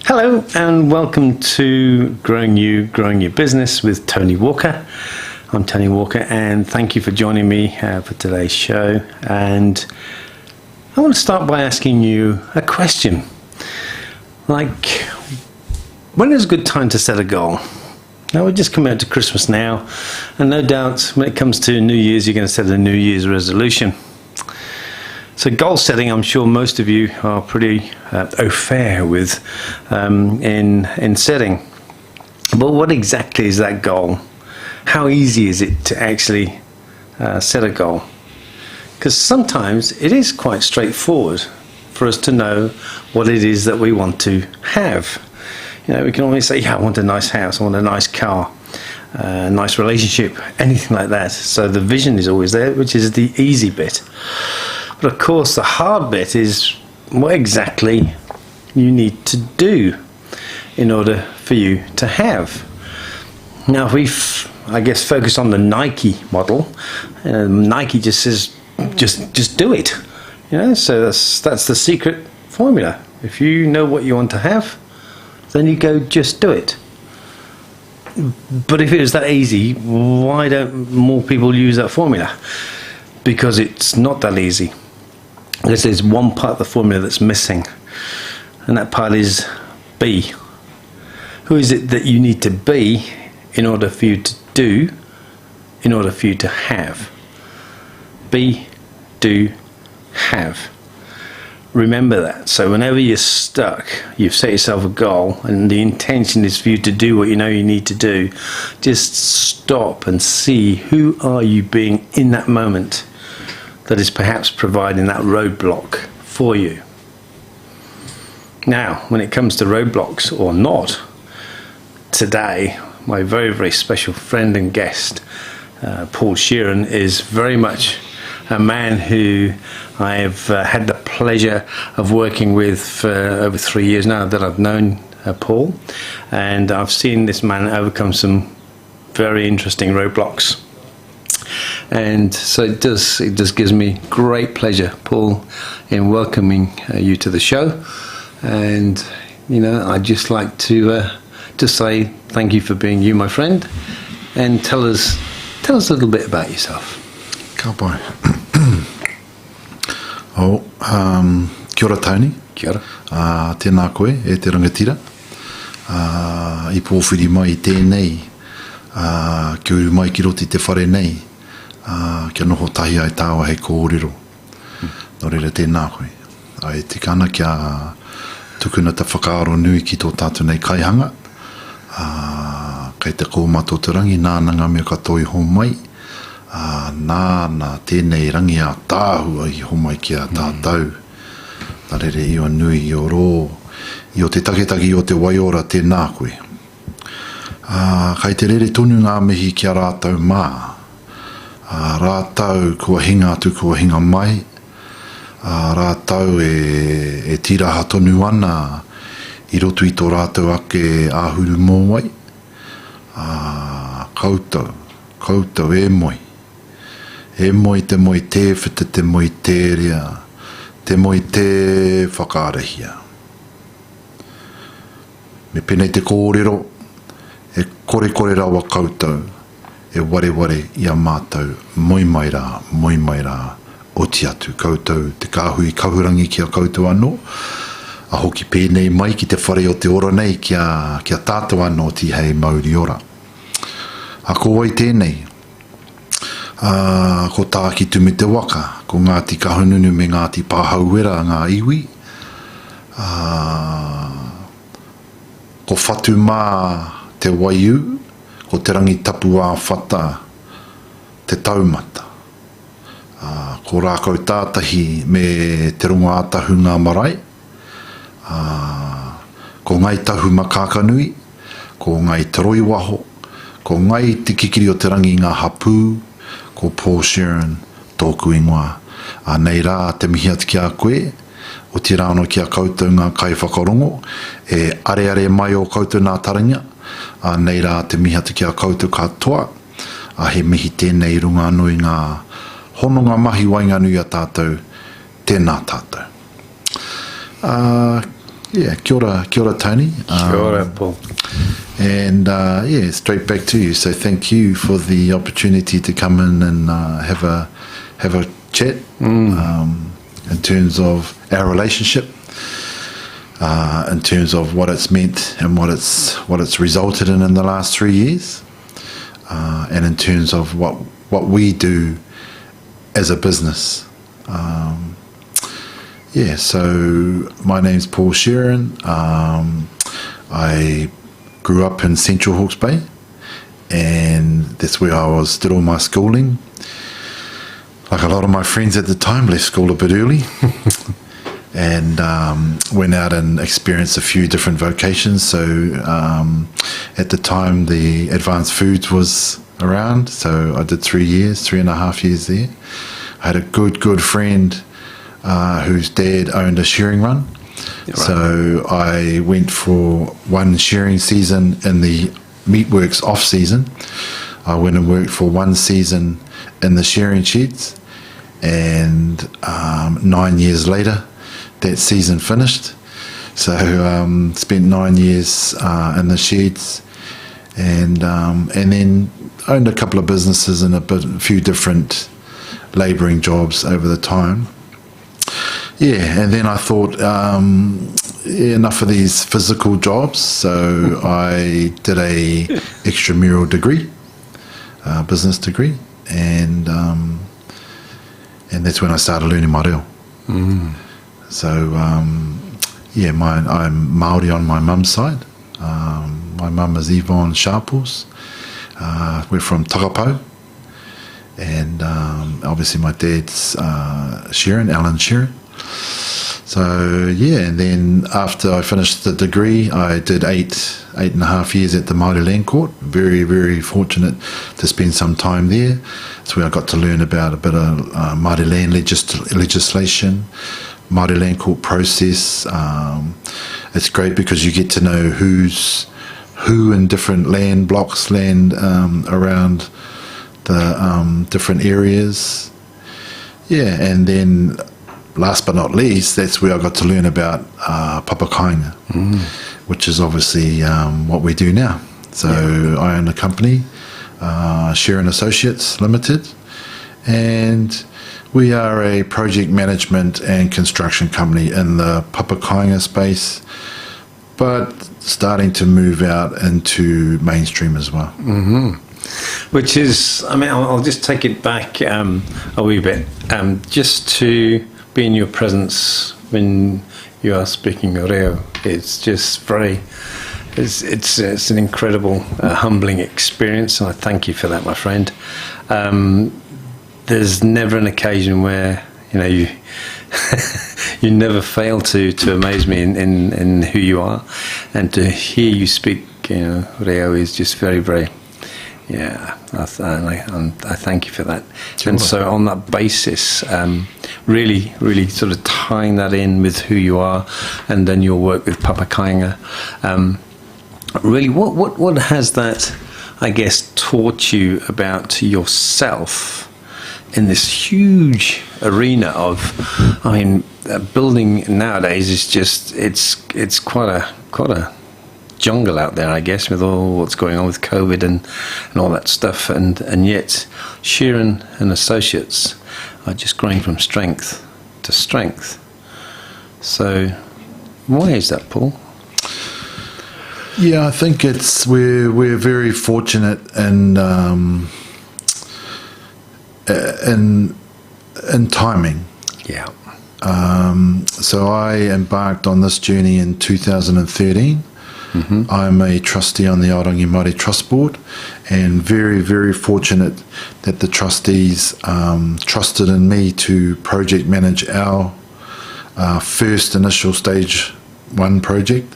Hello and welcome to Growing Your Business with Tony Walker. I'm Tony Walker and thank you for joining me for today's show. And I want to start by asking you a question. Like, when is a good time to set a goal? Now we're just coming out to Christmas now, and no doubt when it comes to New Year's, you're going to set a New Year's resolution. So goal setting, I'm sure most of you are pretty au fait with in setting. But what exactly is that goal? How easy is it to actually set a goal? Because sometimes it is quite straightforward for us to know what it is that we want to have. You know, we can always say, yeah, I want a nice house, I want a nice car, a nice relationship, anything like that. So the vision is always there, which is the easy bit. But of course, the hard bit is what exactly you need to do in order for you to have. Now, if we've, I guess, focused on the Nike model, Nike just says, just do it. You know, so that's the secret formula. If you know what you want to have, then you go just do it. But if it was that easy, why don't more people use that formula? Because it's not that easy. There's one part of the formula that's missing, and that part is be. Who is it that you need to be in order for you to do, in order for you to have? Be, do, have. Remember that. So whenever you're stuck, you've set yourself a goal and the intention is for you to do what you know you need to do, just stop and see who are you being in that moment that is perhaps providing that roadblock for you. Now, when it comes to roadblocks or not, today, my very, very special friend and guest, Paul Sheeran, is very much a man who I have had the pleasure of working with for over 3 years now that I've known Paul, and I've seen this man overcome some very interesting roadblocks. And so it just gives me great pleasure, Paul, in welcoming you to the show. And you know, I'd just like to say thank you for being you, my friend, and tell us a little bit about yourself. Ka pai. Kia ora, Tony. Kia ora. Tēnā koe, e te rangatira. I pōwhiri mai tēnei, kia uru mai ki roti te whare nei, kia noho tahi ai tāua hei kōrero. Nō reira tēnā koe. Ai te kana kia tukuna ta whakaaro nui ki tō tātou nei kaihanga. Kei te kōmato te rangi, nānanga mea katoi ho mai. Nāna tēnei rangi a tāhua i ho mai ki a tātou. Nā reire i o nui i o rō, i o te taketaki o te waiora tēnā koe. Kei te rere tonu ngā mihi ki a rātau mā. Rātau kua hinga atu kua hinga mai. Rātau e tiraha tonu ana i roto i tō rātau ake āhuru mō wai. Koutou e moi. E moi te moi te whita te moi te rea, te moi te whakaarehia. Me penei te kōrero, e kore rawa koutou, e ware i a mātou, moi mai rā, oti atu koutou, te kāhui kahurangi ki a koutou anō, a hoki pēnei mai ki te whare o te ora nei ki a tātou anō ti hei mauri ora. A ko wai tēnei, ko tāki tu me te waka, ko Ngāti Kahununu me Ngāti Pāhauera ngā iwi, ko whatu mā te waiu, ko te rangi tapu a whata, te taumata. Ko rākau tātahi me te runga ātahu ngā marae, ko ngai tahu makākanui, ko ngai taroi waho, ko ngai te kikiri o te rangi ngā hapū, ko Paul Sheeran, tōku ingoa. Nei rā, te mihi atu ki a koe, o te rāno ki a koutou ngā kai whakarongo, e are mai o koutou nā taringa, nei rā, te mihi atu ki a koutou katoa, he mihi tēnei runga nui ngā hononga mahi wainga nui a tātou, tēnā tātou. Yeah, kia ora Tony. Kia ora, Paul. And straight back to you. So thank you for the opportunity to come in and have a chat in terms of our relationship, in terms of what it's meant and what it's resulted in the last 3 years, and in terms of what we do as a business. So my name's Paul Sheeran. I grew up in Central Hawke's Bay, and that's where I did all my schooling. Like a lot of my friends at the time, left school a bit early and went out and experienced a few different vocations. So at the time, the advanced foods was around, so I did 3.5 years there. I had a good friend whose dad owned a shearing run. Right. So I went for one shearing season in the meatworks off season. I went and worked for one season in the shearing sheds, and 9 years later that season finished. So spent 9 years in the sheds, and then owned a couple of businesses and a few different labouring jobs over the time. Yeah, and then I thought, enough of these physical jobs, so I did a extramural degree, business degree, and that's when I started learning my reo. So, I'm Māori on my mum's side. My mum is Yvonne Sharples. We're from Takapau. And obviously my dad's Sheeran, Alan Sheeran. So and then after I finished the degree, I did 8.5 years at the Māori Land Court. Very, very fortunate to spend some time there. That's where I got to learn about a bit of Māori land legislation, Māori Land Court process. It's great because you get to know who in different land blocks, around the different areas. And then last but not least, that's where I got to learn about papakainga, which is obviously what we do now. So I own a company, Sheeran Associates Limited, and we are a project management and construction company in the papakainga space, but starting to move out into mainstream as well. Which is, I'll just take it back a wee bit, just to be in your presence when you are speaking reo. It's just it's an incredible, humbling experience, and I thank you for that, my friend. There's never an occasion where you you never fail to amaze me in who you are, and to hear you speak reo is just very, very. I thank you for that. Sure. And so on that basis, really, really sort of tying that in with who you are, and then your work with papakainga. Really, what has that, I guess, taught you about yourself in this huge arena of, building nowadays is just, it's quite a jungle out there, I guess, with all what's going on with COVID and all that stuff, and yet Sheeran and Associates are just growing from strength to strength. So why is that, Paul? I think we're very fortunate in timing. So I embarked on this journey in 2013. I'm a trustee on the Aorangi Māori Trust Board, and very, very fortunate that the trustees trusted in me to project manage our first initial stage 1 project.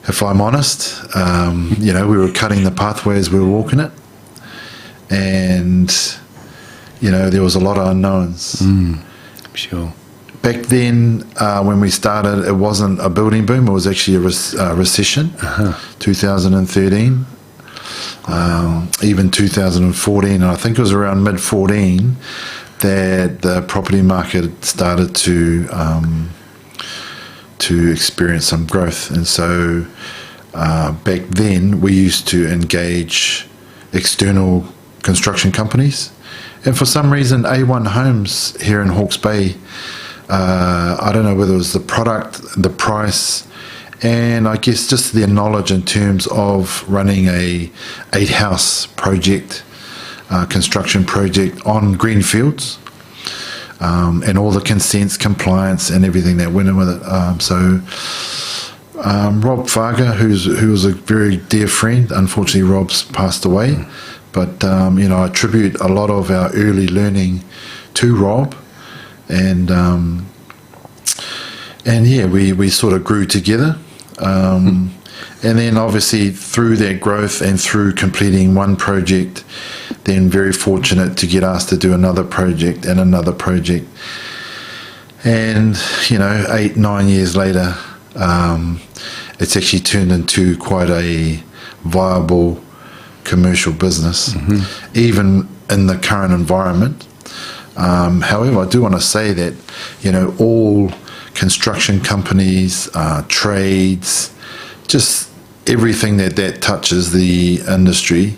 If I'm honest, we were cutting the pathway as we were walking it, and there was a lot of unknowns. Sure. Back then, when we started, it wasn't a building boom, it was actually a recession, 2013, even 2014, and I think it was around mid-14 that the property market started to experience some growth. And so back then we used to engage external construction companies, and for some reason A1 Homes here in Hawke's Bay, I don't know whether it was the product, the price, and I guess just their knowledge in terms of running a 8-house project, construction project on greenfields, and all the consents, compliance, and everything that went in with it. Rob Farger, who was a very dear friend, unfortunately Rob's passed away, but I attribute a lot of our early learning to Rob, and yeah, we sort of grew together. And then obviously through that growth and through completing one project, then very fortunate to get asked to do another project and another project. And, 8-9 years later, it's actually turned into quite a viable commercial business, even in the current environment. However, I do want to say that, all construction companies, trades, just everything that touches the industry,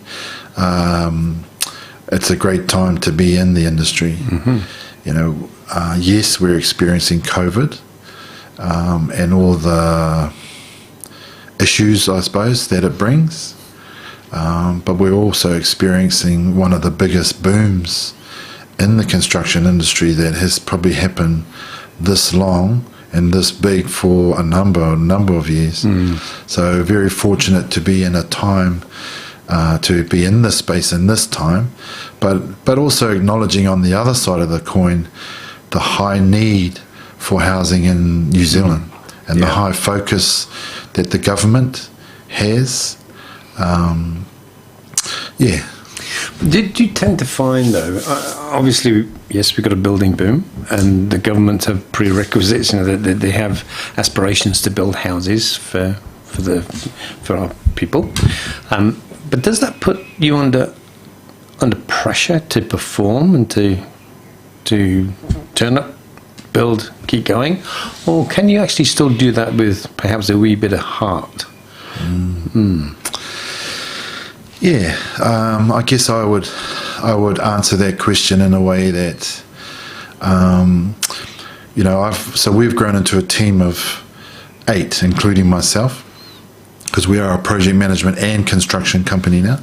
it's a great time to be in the industry. Yes, we're experiencing COVID and all the issues, I suppose, that it brings, but we're also experiencing one of the biggest booms in the construction industry that has probably happened this long and this big for a number of years. So very fortunate to be in a time, to be in this space in this time, but also acknowledging on the other side of the coin the high need for housing in New Zealand and the high focus that the government has. Did you tend to find, though, obviously, yes, we've got a building boom, and the government have prerequisites, they have aspirations to build houses for our people. But does that put you under pressure to perform and to turn up, build, keep going? Or can you actually still do that with perhaps a wee bit of heart? Yeah, I guess I would answer that question in a way that, we've grown into a team of 8, including myself, because we are a project management and construction company now.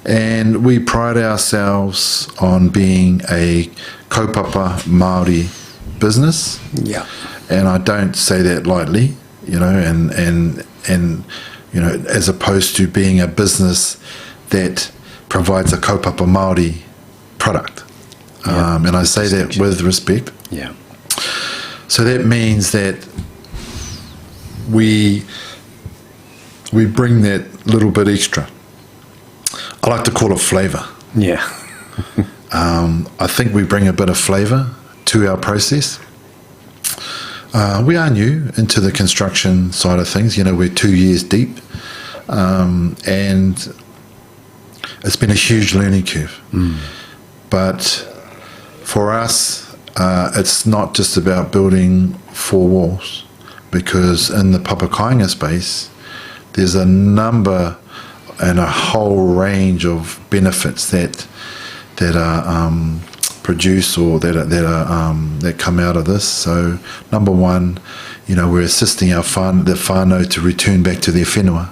And we pride ourselves on being a kaupapa Māori business. Yeah. And I don't say that lightly, and as opposed to being a business that provides a kaupapa Māori product. And I say that with respect. Yeah. So that means that we bring that little bit extra. I like to call it flavour. Yeah. I think we bring a bit of flavour to our process. We are new into the construction side of things. We're 2 years deep, and it's been a huge learning curve. But for us, it's not just about building 4 walls, because in the papakainga space, there's a number and a whole range of benefits that are produced or that come out of this. So number one, we're assisting the whānau to return back to their whenua.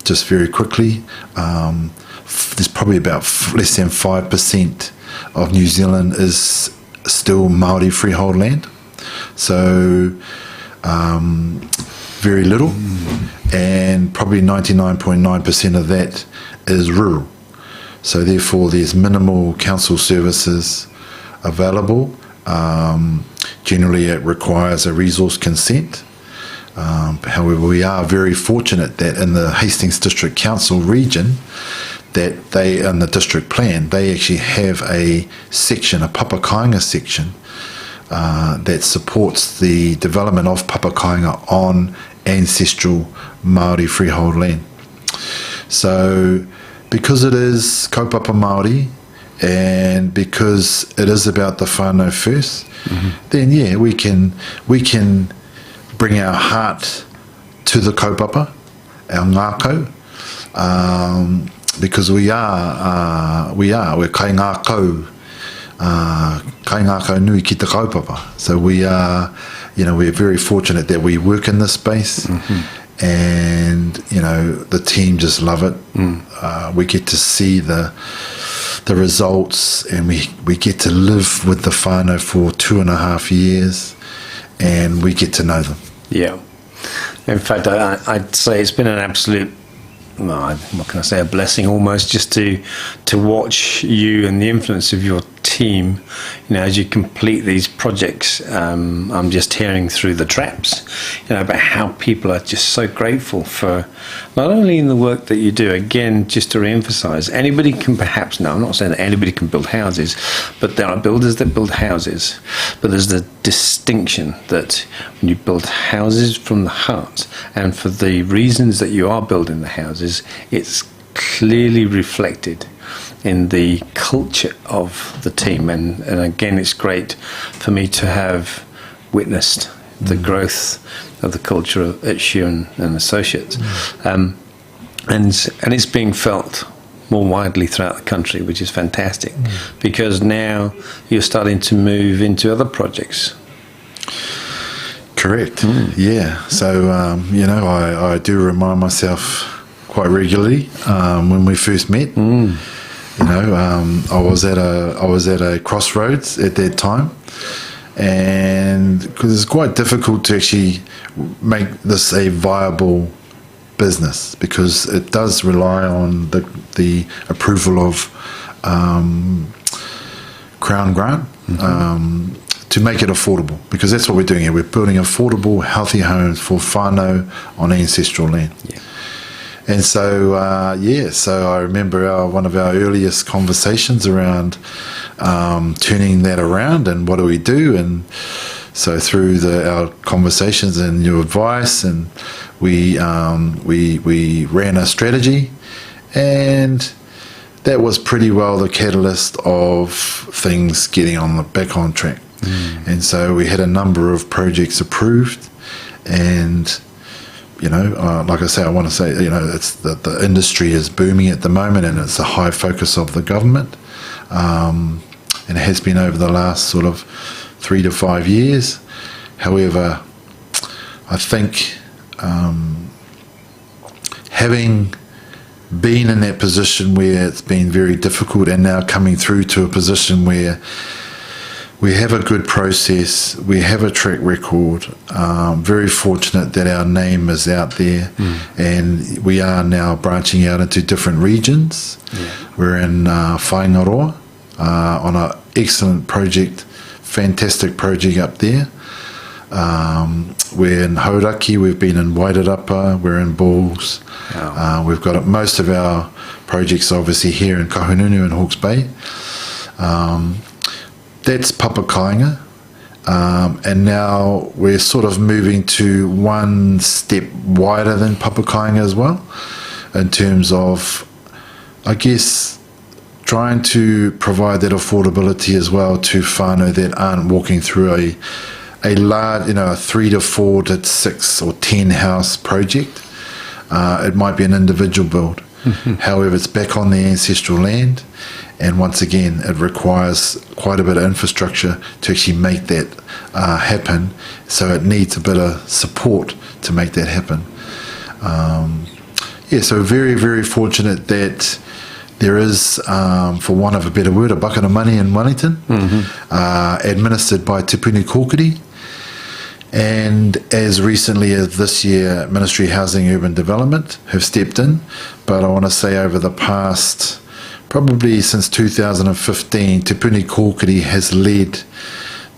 Just very quickly, there's probably about less than 5% of New Zealand is still Māori freehold land. So very little, and probably 99.9% of that is rural. So therefore there's minimal council services available. Generally it requires a resource consent. However, we are very fortunate that in the Hastings District Council region, that they, in the district plan, they actually have a section, a papakainga section, that supports the development of papakainga on ancestral Māori freehold land. So because it is kaupapa Māori And because it is about the whānau first, then we can bring our heart to the kaupapa, our ngākau, because we're kai ngākau nui ki te kaupapa. So we are, we're very fortunate that we work in this space, and the team just love it. We get to see the results, and we get to live with the whānau for 2.5 years, and we get to know them. Yeah. In fact, I'd say it's been an absolute, what can I say, a blessing almost, just to watch you and the influence of your team, as you complete these projects. I'm just hearing through the traps, about how people are just so grateful for not only in the work that you do. Again, just to re-emphasize, anybody can perhaps, no, I'm not saying that anybody can build houses, but there are builders that build houses. But there's the distinction that when you build houses from the heart, and for the reasons that you are building the houses, it's clearly reflected in the culture of the team. And again, it's great for me to have witnessed the growth of the culture at Sheeran and Associates. And it's being felt more widely throughout the country, which is fantastic, because now you're starting to move into other projects. Correct. Yeah. So, I do remind myself quite regularly when we first met. I was at a crossroads at that time, and because it's quite difficult to actually make this a viable business, because it does rely on the approval of Crown grant to make it affordable, because that's what we're doing here. We're building affordable, healthy homes for whānau on ancestral land. Yeah. And so, so I remember one of our earliest conversations around turning that around and what do we do. And so through our conversations and your advice, and we ran a strategy, and that was pretty well the catalyst of things getting back on track. And so we had a number of projects approved, and like I say, I want to say, it's the industry is booming at the moment, and it's a high focus of the government, and it has been over the last sort of 3 to 5 years. However, I think having been in that position where it's been very difficult, and now coming through to a position where we have a good process, we have a track record, very fortunate that our name is out there, and we are now branching out into different regions. We're in Whaingaroa on an excellent project, fantastic project up there. We're in Hauraki, we've been in Waitarapa, we're in Bulls. Wow. We've got most of our projects obviously here in Kahununu and Hawke's Bay. That's Papakainga, and now we're sort of moving to one step wider than Papakainga as well, in terms of, I guess, trying to provide that affordability as well to whānau that aren't walking through a large, a 3 to 4 to 6 or 10 house project. It might be an individual build. However, it's back on the ancestral land, and once again, it requires quite a bit of infrastructure to actually make that happen. So it needs a bit of support to make that happen. So very, very fortunate that there is, for want of a better word, a bucket of money in Wellington, administered by Te Puni Kōkiri. And as recently as this year, Ministry of Housing and Urban Development have stepped in. But I want to say over the past, probably since 2015, Te Puni Kōkiri has led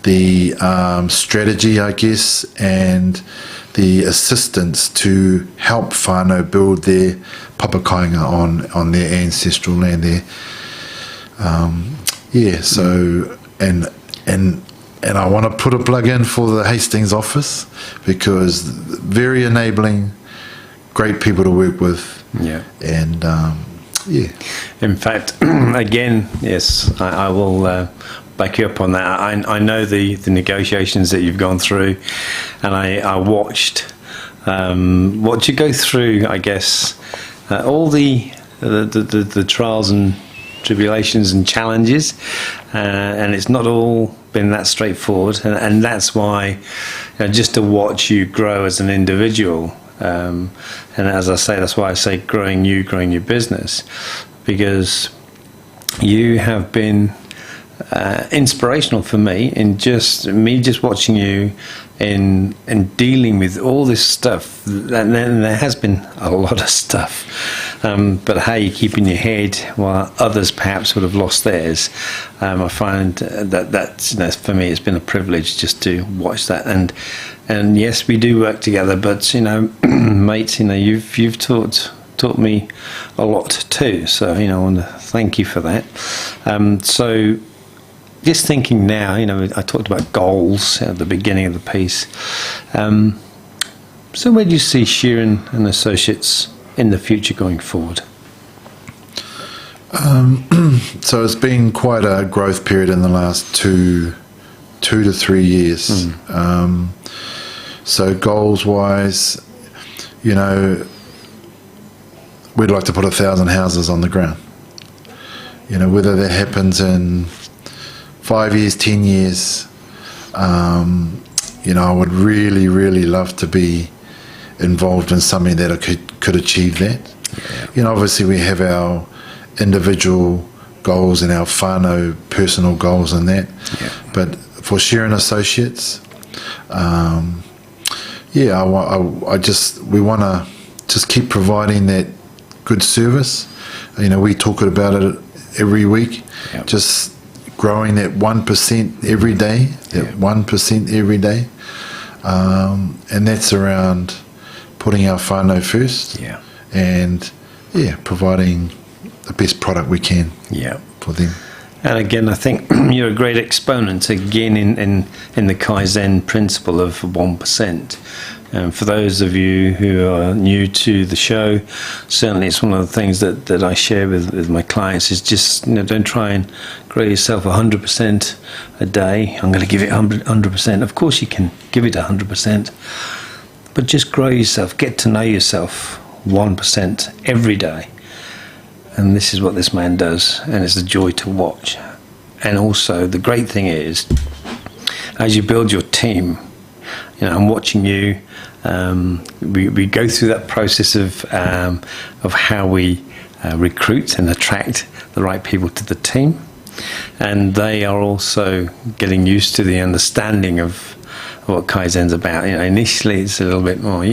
the strategy, I guess, and the assistance to help whānau build their papakainga on their ancestral land there. And I want to put a plug in for the Hastings office, because very enabling, great people to work with. Yeah. And Yeah. In fact, again, yes, I will back you up on that. I know the negotiations that you've gone through, and I watched you go through, I guess, all the trials and tribulations and challenges, and it's not all been that straightforward, and that's why, just to watch you grow as an individual, and as I say, that's why I say growing your business, because you have been inspirational for me in just watching you in dealing with all this stuff. And there has been a lot of stuff, but how you keeping your head while others perhaps would have lost theirs. I find that's for me, it's been a privilege just to watch that. And yes, we do work together, but mate, you've taught me a lot too. So I want to thank you for that. So just thinking now, I talked about goals at the beginning of the piece. So where do you see Sheeran and Associates in the future going forward? So it's been quite a growth period in the last two to 3 years. So goals-wise, we'd like to put 1,000 houses on the ground. Whether that happens in 5 years, 10 years, I would really, really love to be involved in something that could achieve that. Yeah. Obviously we have our individual goals and our whānau personal goals and that. Yeah. But for Sheeran Associates, we want to just keep providing that good service. We talk about it every week. Yep. Just growing that 1% every day, that 1% every day. And that's around putting our whānau first. Yeah. And providing the best product we can for them. And again, I think you're a great exponent again in the Kaizen principle of 1%. For those of you who are new to the show, certainly it's one of the things that I share with my clients is just don't try and grow yourself 100% a day. I'm going to give it 100%. Of course you can give it 100%, but just grow yourself, get to know yourself 1% every day. And this is what this man does, and it's a joy to watch. And also the great thing is, as you build your team, I'm watching you. We go through that process of how we recruit and attract the right people to the team, and they are also getting used to the understanding of what Kaizen's about. Initially it's a little bit more,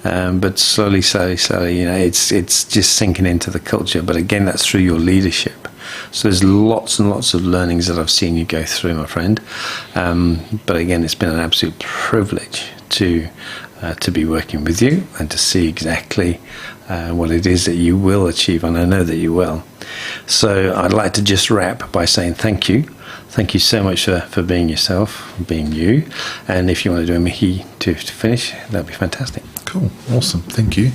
but slowly, it's just sinking into the culture. But again, that's through your leadership. So there's lots and lots of learnings that I've seen you go through, my friend. But again, it's been an absolute privilege to be working with you and to see exactly what it is that you will achieve, and I know that you will. So I'd like to just wrap by saying thank you. Thank you so much for being yourself, being you. And if you want to do a mihi to finish, that'd be fantastic. Cool, awesome, thank you.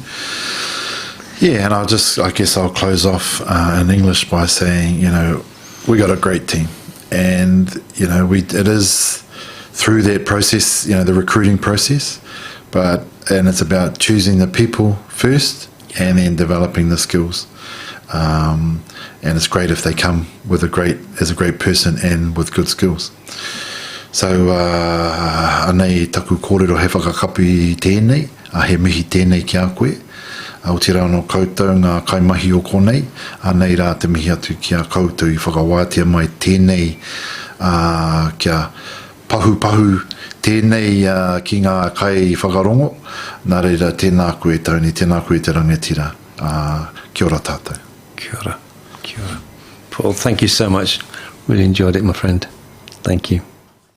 Yeah, and I guess I'll close off in English by saying, we got a great team, and it is through that process, the recruiting process, and it's about choosing the people first and then developing the skills. And it's great if they come as a great person and with good skills. So anei taku kōrero he whakakapi tēnei, he mihi tēnei ki a koe. Aotearoa no koutou ngā kaimahi o konei, anei rā te mihi atu ki a koutou I whakawātea mai tēnei kia pahu tēnei ki ngā kai whakarongo. Nā reira tēnā koe Tony, tēnā koe te rangatira. Kia ora tātou. Kia ora. Kia ora. Paul, thank you so much. Really enjoyed it, my friend. Thank you.